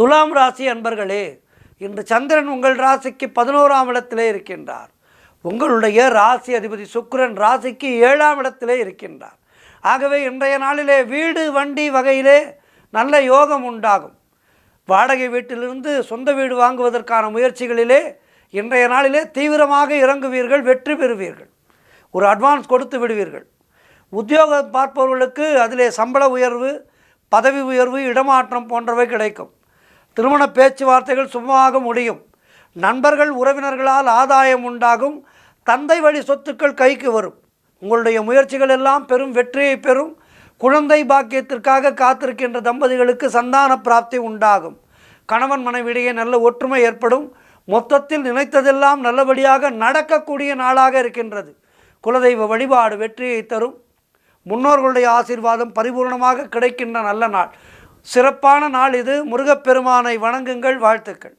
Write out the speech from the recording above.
துலாம் ராசி அன்பர்களே, இன்று சந்திரன் உங்கள் ராசிக்கு 11ஆம் இடத்திலே இருக்கின்றார். உங்களுடைய ராசி அதிபதி சுக்கிரன் ராசிக்கு 7ஆம் இடத்திலே இருக்கின்றார். ஆகவே இன்றைய நாளிலே வீடு வண்டி வகையிலே நல்ல யோகம் உண்டாகும். வாடகை வீட்டிலிருந்து சொந்த வீடு வாங்குவதற்கான முயற்சிகளிலே இன்றைய நாளிலே தீவிரமாக இறங்குவீர்கள், வெற்றி பெறுவீர்கள். ஒரு அட்வான்ஸ் கொடுத்து விடுவீர்கள். உத்தியோகம் பார்ப்பவர்களுக்கு அதிலே சம்பள உயர்வு, பதவி உயர்வு, இடமாற்றம் போன்றவை கிடைக்கும். திருமண பேச்சுவார்த்தைகள் சுமமாக முடியும். நண்பர்கள் உறவினர்களால் ஆதாயம் உண்டாகும். தந்தை வழி சொத்துக்கள் கைக்கு வரும். உங்களுடைய முயற்சிகள் எல்லாம் பெரும் வெற்றியை பெறும். குழந்தை பாக்கியத்திற்காக காத்திருக்கின்ற தம்பதிகளுக்கு சந்தான பிராப்தி உண்டாகும். கணவன் மனைவியிடையே நல்ல ஒற்றுமை ஏற்படும். மொத்தத்தில் நினைத்ததெல்லாம் நல்லபடியாக நடக்கக்கூடிய நாளாக இருக்கின்றது. குலதெய்வ வழிபாடு வெற்றியை தரும். முன்னோர்களுடைய ஆசீர்வாதம் பரிபூர்ணமாக கிடைக்கின்ற நல்ல நாள், சிறப்பான நாள் இது. முருகப்பெருமானை வணங்குங்கள். வாழ்த்துக்கள்.